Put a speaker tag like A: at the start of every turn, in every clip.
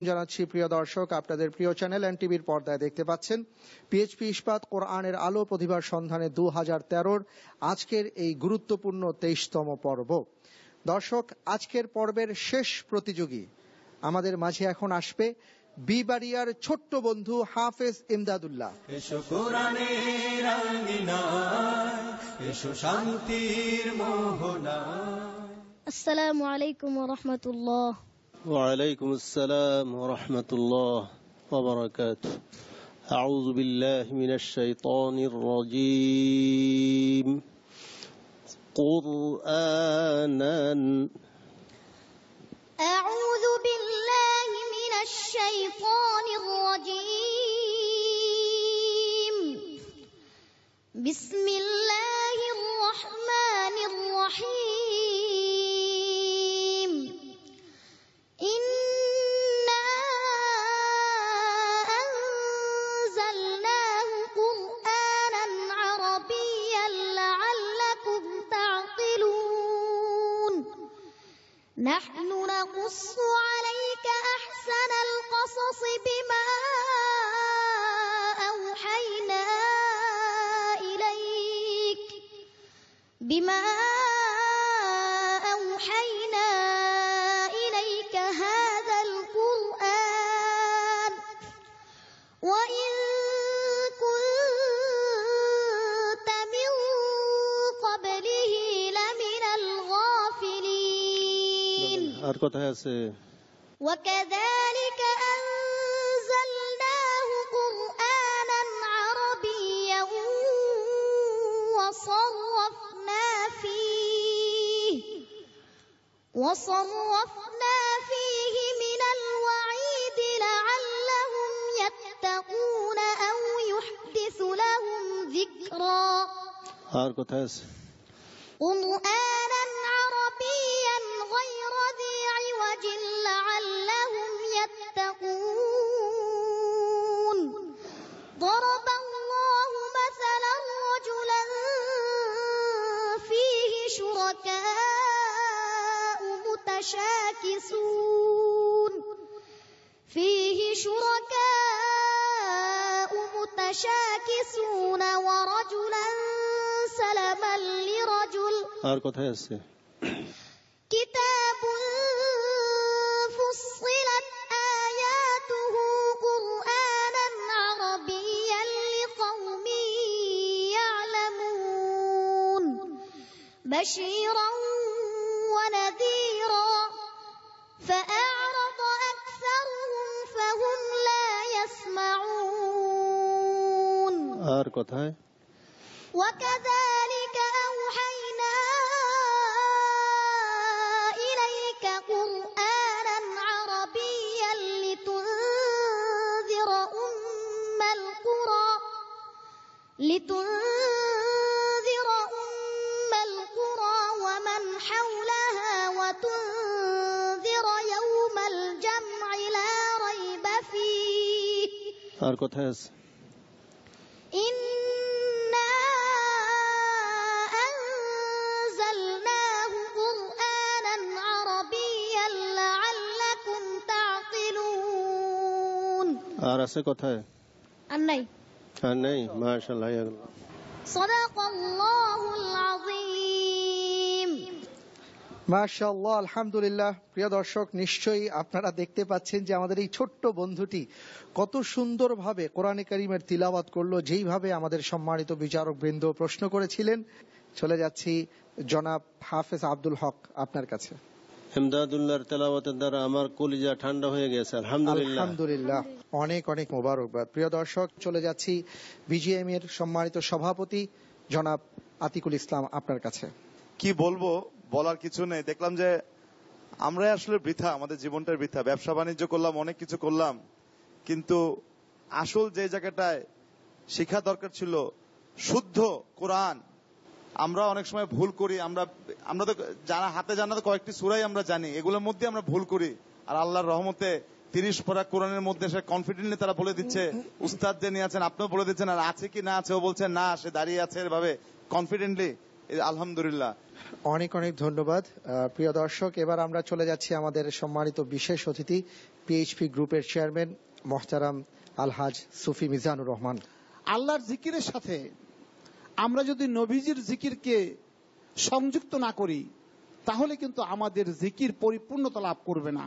A: জানাচ্ছি প্রিয় দর্শক, আপনাদের প্রিয় চ্যানেল এনটিভির পর্দায় দেখতে পাচ্ছেন পিএইচপি ইস্পাত কোরআনের আলো প্রতিভার সন্ধানে 2013 আজকের এই গুরুত্বপূর্ণ 23তম পর্ব। দর্শক, আজকের পর্বের শেষ প্রতিযোগী আমাদের মাঝে এখন আসবে বিবাড়িয়ার ছোট্ট বন্ধু হাফেজ ইমদাদুল্লাহ।
B: এসো কোরআনের আঙিনায়, এসো শান্তির মোহনায়।
C: আসসালামু আলাইকুম ওয়া রাহমাতুল্লাহ।
D: وعليكم السلام ورحمة الله وبركاته. أعوذ بالله من الشيطان الرجيم. قرآنا
C: أعوذ بالله من الشيطان الرجيم. بسم الله الرحمن الرحيم. إنا أنزلناه قرآنا عربيا لعلكم تعقلون. نحن نقص عليك أحسن القصص بما أوحينا إليك هذا القرآن وإن كنت من قبله لمن الغافلين. وكذلك أنزلناه قرآنا عربيا وصرفنا فيه من الوعيد لعلهم يتقون أو يحدث لهم ذكرا. قرآنا عربيا غير ذي عوج لعلهم يتقون. ضرب الله مثلا رجلا فيه شركاء متشاكسون ورجلا سلما لرجل. كتاب فصلت آياته قرآنا عربيا لقوم يعلمون بشيرا ونذيرا فأعرض أكثرهم فهم لا يسمعون. وكذلك أوحينا إليك قرآنا عربيا لتنذر أم القرى ومن حولها وتنذر يوم الجمع لا ريب فيه. إنا أنزلناه قرآنا عربيا لعلكم تعقلون. صدق الله العظيم.
A: মাশাআল্লাহ, আলহামদুলিল্লাহ। প্রিয় দর্শক, নিশ্চয়ই আপনারা দেখতে পাচ্ছেন যে আমাদের এই ছোট্ট বন্ধুটি কত সুন্দরভাবে কোরআনে কারীমের তিলাওয়াত করলো, যেইভাবে আমাদের সম্মানিত বিচারক বৃন্দ প্রশ্ন করেছিলেন। চলে যাচ্ছি জনাব হাফেজ আব্দুল হক আপনার কাছে।
D: ইমদাদুল্লাহর তেলাওয়াতের দ্বারা আমার কলিজা ঠান্ডা হয়ে গেছে, আলহামদুলিল্লাহ।
A: অনেক অনেক মোবারকবাদ। প্রিয় দর্শক, চলে যাচ্ছি বিজিএম এর সম্মানিত সভাপতি জনাব আতিকুল ইসলাম আপনার কাছে।
E: কি বলবো, বলার কিছু নেই। দেখলাম যে আমরা আসলে বৃথা, আমাদের জীবনটা বৃথা। ব্যবসা বাণিজ্য করলাম, অনেক কিছু করলাম, কিন্তু আসল যে জায়গাটায় শিক্ষা দরকার ছিল শুদ্ধ কোরআন, আমরা অনেক সময় ভুল করি। আমরা তো যারা হাতে জানা তো কয়েকটি সূরাই আমরা জানি, এগুলোর মধ্যে আমরা ভুল করি। আর আল্লাহর রহমতে 30 পারা কোরআনের মধ্যে সে কনফিডেন্টলি তারা বলে দিচ্ছে, উস্তাদ যে নিয়ে আছেন আপনিও বলে দিচ্ছেন, আর আছে কি না আছে ও বলছেন না, সে দাঁড়িয়ে আছে এভাবে কনফিডেন্টলি। আলহামদুলিল্লাহ।
A: অনেক অনেক ধন্যবাদ। প্রিয় দর্শক, এবার আমরা চলে যাচ্ছি আমাদের সম্মানিত বিশেষ অতিথি পিএইচপি গ্রুপের চেয়ারম্যান মোহতারাম আলহাজ সুফি মিজানুর রহমান।
F: আল্লাহর জিকিরের সাথে আমরা যদি নবীজির জিকিরকে সংযুক্ত না করি তাহলে কিন্তু আমাদের জিকির পরিপূর্ণতা লাভ করবে না।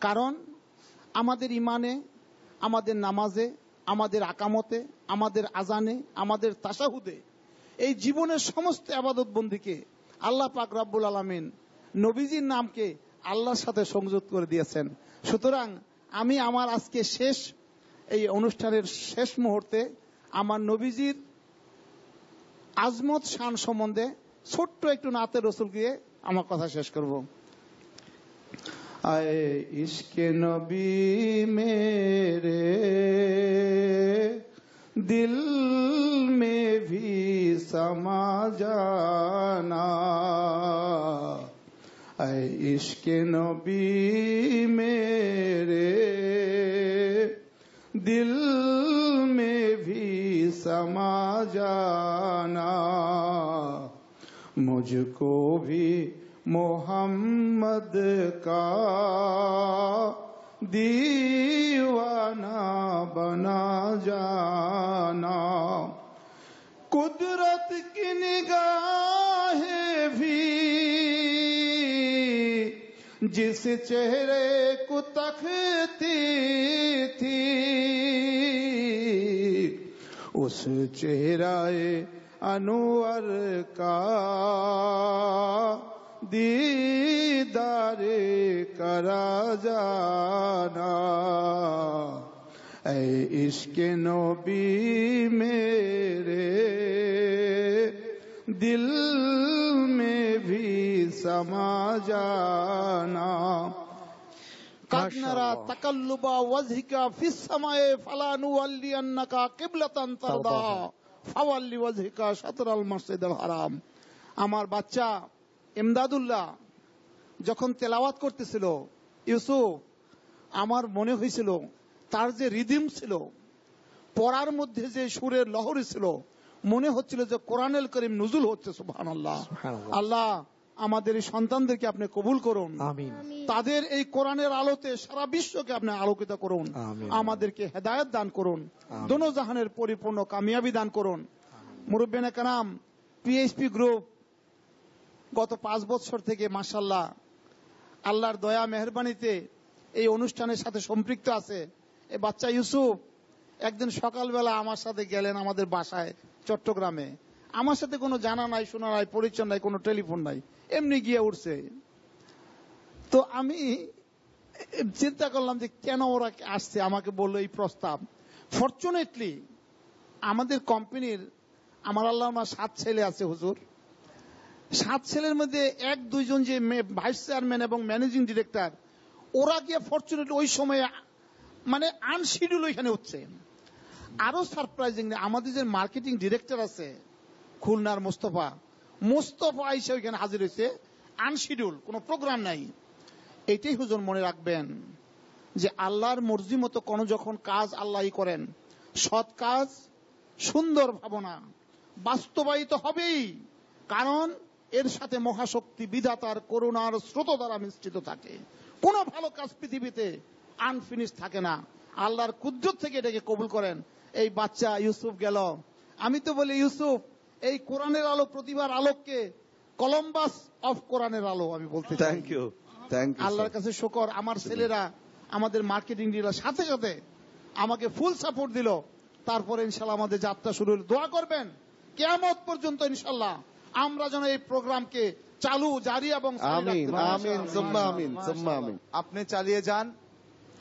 F: কারণ আমাদের ইমানে, আমাদের নামাজে, আমাদের আকামতে, আমাদের আজানে, আমাদের তাশাহুদে, এই জীবনের সমস্ত ইবাদত বন্দিকে আল্লাহ পাক রব্বুল আলামিন নবীজির নামকে আল্লাহর সাথে সংযুক্ত করে দিয়েছেন। সুতরাং আমি আমার আজকে শেষ এই অনুষ্ঠানের শেষ মুহূর্তে আমার নবীজির আজমত শান সম্বন্ধে ছোট্ট একটু নাতে রসুল গিয়ে আমার কথা শেষ করব। আয়ে ইশকে নবী মেরে দিল মে ভি সমা জানা, আয়ে ইশকে নবী মেরে दिल में भी समा जाना, मुझको भी मोहम्मद का दीवाना बना जाना। कुदरत की निगाहें भी जिस चेहरे को तकती थी, उस चेहराए अनवर का दीदारे करा जाना। ऐ इश्क़ नबी मेरे दिल में भी समा जाना। قد نرى تقلب وجهك في السماء فلنولينك قبلة ترضاها فول وجهك شطر المسجد الحرام। আমার বাচ্চা ইমদাদুল্লাহ যখন তেলাওয়াত করতেছিল ইউসুফ, আমার মনে হয়েছিল তার যে রিদিম ছিল, পড়ার মধ্যে যে সুরের লহরী ছিল, মনে হচ্ছিল যে কোরআনুল কারীম নুজুল হচ্ছে। সুবহানাল্লাহ। আল্লাহ আমাদের এই সন্তানদেরকে আপনি কবুল করুন,
A: আমিন।
F: তাদের এই কোরআনের আলোতে সারা বিশ্বকে আপনি আলোকিত করুন, আমাদেরকে হেদায়েত দান করুন, দোনো জাহানের পরিপূর্ণ কামিয়াবি দান করুন। মুরব্বিয়ানে কেরাম, পিএইচপি গ্রুপ গত 5 বছর থেকে মাশাআল্লাহ আল্লাহর দয়া মেহেরবানিতে এই অনুষ্ঠানের সাথে সম্পৃক্ত আছে। এই বাচ্চা ইউসুফ একদিন সকালবেলা আমার সাথে গেলেন আমাদের বাসায় চট্টগ্রামে। আমার সাথে কোনো জানা নাই, শোনা নাই, পরিচয় নাই, কোনো টেলিফোন নাই, এমনি গিয়ে উঠছে। তো আমি চিন্তা করলাম যে কেন ওরা আসছে, আমাকে বললো এই প্রস্তাব। ফরচুনেটলি আমাদের কোম্পানির আমার আল্লাহ 7 ছেলে আছে হুজুর। 7 ছেলের মধ্যে 1-2 জন যে ভাইস চেয়ারম্যান এবং ম্যানেজিং ডিরেক্টর, ওরা গিয়ে ফরচুনেটলি ওই সময়ে মানে আনশিডিউল ওইখানে হচ্ছে। আরো সারপ্রাইজিং, আমাদের যে মার্কেটিং ডিরেক্টর আছে খুলনার মোস্তফা আইসা ওইখানে হাজির হয়েছে, আনশিডিউল, কোনো প্রোগ্রাম নাই। এটাই হুজুর মনে রাখবেন যে আল্লাহর মর্জি মতো কোনো যখন কাজ আল্লাহই করেন, সৎ কাজ, সুন্দর ভাবনা বাস্তবায়িত হবেই। কারণ এর সাথে মহাশক্তি বিধাতার করুণার স্রোত দ্বারা মিশ্রিত থাকে। কোন ভালো কাজ পৃথিবীতে আনফিনিশ থাকে না। আল্লাহর কুদরত থেকে এটাকে কবুল করেন। এই বাচ্চা ইউসুফ গেল। আমি তো বলি ইউসুফ এই কোরআনের আলো, প্রতিভার আলোককে কলম্বাস অফ কোরআনের আলো আমি বলতে চাই।
G: Thank you.
F: আল্লাহর কাছে শুকর, আমার ছেলেরা আমাদের মার্কেটিং ডিলার সাথে সাথে আমাকে ফুল সাপোর্ট দিল। তারপরে ইনশাআল্লাহ আমাদের যাত্রা শুরু হল। দোয়া করবেন কিয়ামত পর্যন্ত ইনশাআল্লাহ আমরা যেন এই প্রোগ্রামকে চালু, জারি এবং
G: আমিন আমিন সুম্মা আমিন সুম্মা আমিন।
E: আপনি চালিয়ে যান,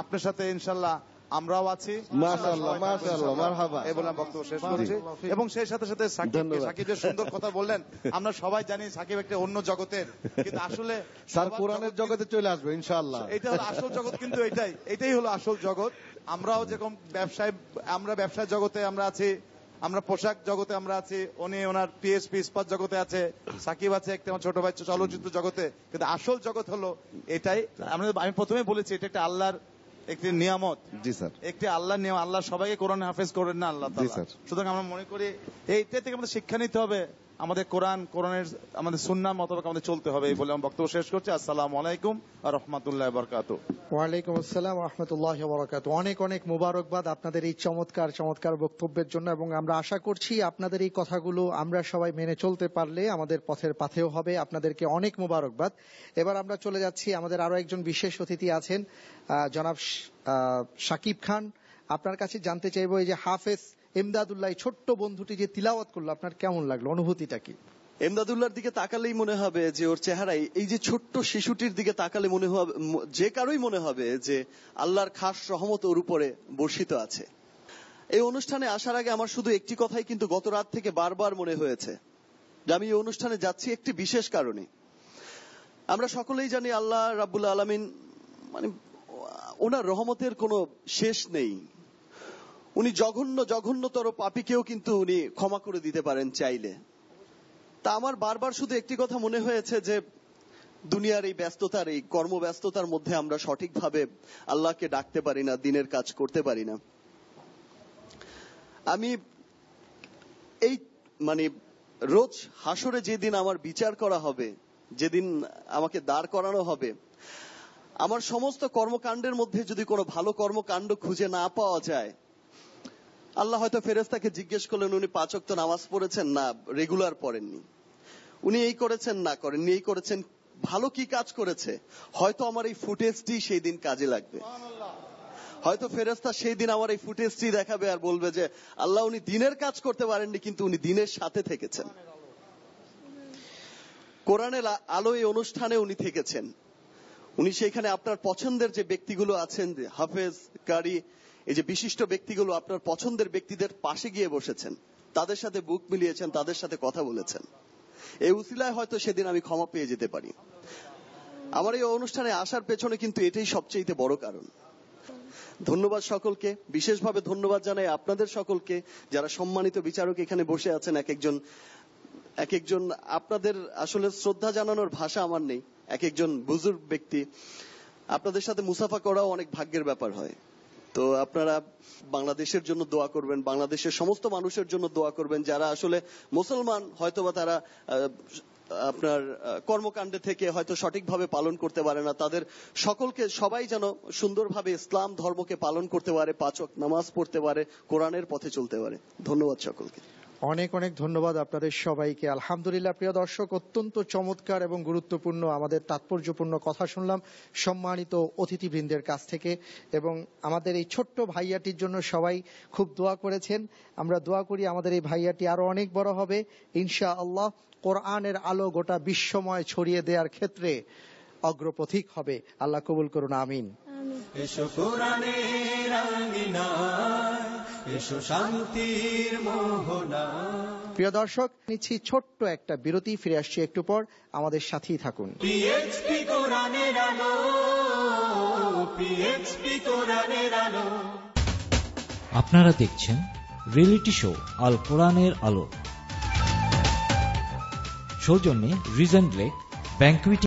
E: আপনার সাথে ইনশাআল্লাহ আমরাও আছি।
G: মাশাআল্লাহ মাশাআল্লাহ মারহাবা।
E: এই বলে বক্তব্য শেষ করছি। এবং সেই সাথে সাথে সাকিব যে সুন্দর কথা বললেন, আমরা সবাই জানি সাকিব একটা অন্য জগতের, কিন্তু আসলে
G: স্যার কোরআনের জগতে চলে আসবে ইনশাআল্লাহ।
E: এটা হলো আসল জগৎ, কিন্তু এটাই হলো আসল জগৎ। আমরাও যেরকম আমরা ব্যবসায় জগতে আমরা আছি, আমরা পোশাক জগতে আমরা আছি, উনি ওনার পিএসপি ইস্পাত জগতে আছে, সাকিব আছে একটা ছোট ভাই চলচ্চিত্র জগতে। কিন্তু আসল জগৎ হলো এটাই। আমি প্রথমে বলেছি এটা একটা আল্লাহর একটি নিয়ামত।
G: জি স্যার,
E: একটি আল্লাহর নিয়ামত। আল্লাহ সবাইকে কোরআন হাফেজ করেন না আল্লাহ তাআলা। সুতরাং আমরা মনে করি এইটা থেকে আমাদের শিক্ষা নিতে হবে আমাদের কোরআনের আমাদের সুন্নাহ মোতাবেক আমাদের চলতে হবে এই বলে আমি বক্তব্য শেষ করছি। আসসালামু আলাইকুম ওয়া রাহমাতুল্লাহি ওয়া বারাকাতুহু।
A: ওয়ালাইকুম আসসালাম ওয়া রাহমাতুল্লাহি ওয়া বারাকাতুহু। অনেক অনেক মোবারকবাদ আপনাদের এই চমৎকার বক্তব্যের জন্য, এবং আমরা আশা করছি আপনাদের এই কথাগুলো আমরা সবাই মেনে চলতে পারলে আমাদের পথের পাথেয় হবে। আপনাদেরকে অনেক মোবারকবাদ। এবার আমরা চলে যাচ্ছি, আমাদের আরো একজন বিশেষ অতিথি আছেন, জনাব শাকিব খান। আপনার কাছে জানতে চাইবো, এই যে হাফেজ এমদাদুল্লাহ ছোট্ট বন্ধুটি যে তিলাওয়াত করলো, আপনার কেমন লাগলো, অনুভূতিটা কি?
H: এমদাদুল্লাহর দিকে তাকালেই মনে হবে যে ওর চেহারায়, এই যে ছোট্ট শিশুটির দিকে তাকালে মনে হবে, যে কারোই মনে হবে যে আল্লাহর খাস রহমত ওর উপরে বর্ষিত আছে। এই অনুষ্ঠানে আসার আগে আমার শুধু একটি কথাই কিন্তু গত রাত থেকে বারবার মনে হয়েছে, যে আমি এই অনুষ্ঠানে যাচ্ছি একটি বিশেষ কারণে। আমরা সকলেই জানি আল্লাহ রাব্বুল আলামিন, মানে ওনার রহমতের কোনো শেষ নেই। উনি জঘন্যতর পাপীকেও কিন্তু উনি ক্ষমা করে দিতে পারেন চাইলে। তা আমার বারবার শুধু একটি কথা মনে হয়েছে, যে দুনিয়ার এই ব্যস্ততার, এই কর্মব্যস্ততার মধ্যে আমরা সঠিকভাবে আল্লাহকে ডাকতে পারি না, দিনের কাজ করতে পারি না। আমি এই মানে রোজ হাসরে যেদিন আমার বিচার করা হবে, যেদিন আমাকে দাঁড় করানো হবে, আমার সমস্ত কর্মকাণ্ডের মধ্যে যদি কোনো ভালো কর্মকাণ্ড খুঁজে না পাওয়া যায়, আল্লাহ হয়তো ফেরেশতাকে জিজ্ঞেস করলেন, উনি 5 ওয়াক্ত নামাজ পড়েছেন? না, রেগুলার পড়েননি। উনি এই করেছেন? না করেননি। এই করেছেন, ভালো কি কাজ করেছে? হয়তো আমার এই ফুটেজটি সেই দিন কাজে লাগবে। হয়তো ফেরেশতা সেই দিন আমার এই ফুটেজটি দেখাবে আর বলবে যে আল্লাহ, উনি দিনের কাজ করতে পারেননি, কিন্তু উনি দিনের সাথে থেকেছেন, কোরআনের আলো এই অনুষ্ঠানে উনি থেকেছেন। উনি সেখানে আপনার পছন্দের যে ব্যক্তিগুলো আছেন, হাফেজ, কারি, এই যে বিশিষ্ট ব্যক্তিগুলো, আপনার পছন্দের ব্যক্তিদের পাশে গিয়ে বসেছেন, তাদের সাথে বুক মিলিয়েছেন, তাদের সাথে কথা বলেছেন। এই উসিলায় হয়তো সেদিন আমি ক্ষমা পেয়ে যেতে পারি। আমার এই অনুষ্ঠানে আসার পেছনে কিন্তু এটাই সবচেয়ে বড় কারণ। ধন্যবাদ সকলকে, বিশেষভাবে ধন্যবাদ জানাই আপনাদের সকলকে, যারা সম্মানিত বিচারক এখানে বসে আছেন। এক একজন আপনাদের আসলে শ্রদ্ধা জানানোর ভাষা আমার নেই। এক একজন বুজুর্গ ব্যক্তি, আপনাদের সাথে মুসাফা করাও অনেক ভাগ্যের ব্যাপার হয়। তো আপনারা বাংলাদেশের জন্য দোয়া করবেন, বাংলাদেশের সমস্ত মানুষের জন্য দোয়া করবেন, যারা আসলে মুসলমান, হয়তোবা তারা আপনার কর্মকাণ্ডে থেকে হয়তো সঠিকভাবে পালন করতে পারে না। তাদের সকলকে, সবাই যেন সুন্দরভাবে ইসলাম ধর্মকে পালন করতে পারে, 5 ওয়াক্ত নামাজ পড়তে পারে, কোরআনের পথে চলতে পারে। ধন্যবাদ সকলকে।
A: অনেক অনেক ধন্যবাদ আপনাদের সবাইকে। আলহামদুলিল্লাহ, প্রিয় দর্শক, অত্যন্ত চমৎকার এবং গুরুত্বপূর্ণ, আমাদের তাৎপর্যপূর্ণ কথা শুনলাম সম্মানিত অতিথিবৃন্দের কাছ থেকে, এবং আমাদের এই ছোট্ট ভাইয়াটির জন্য সবাই খুব দোয়া করেছেন। আমরা দোয়া করি আমাদের এই ভাইয়াটি আরো অনেক বড় হবে ইনশাআল্লাহ, কোরআনের আলো গোটা বিশ্বময় ছড়িয়ে দেওয়ার ক্ষেত্রে অগ্রপথিক হবে। আল্লাহ কবুল করুন, আমিন।
B: এসো কোরআনের আঙিনায়, এসো শান্তির মোহনায়।
A: প্রিয় দর্শক, নিচ্ছি ছোট্ট একটা বিরতি, ফিরে আসছি একটু পর, আমাদের সাথেই থাকুন।
B: পিএইচপি কোরআনের আলো, পিএইচপি কোরআনের আলো।
I: আপনারা দেখছেন রিয়েলিটি শো আল কোরআনের আলো। সৌজন্যে রিজেন্ট লেক ব্যাংকুইট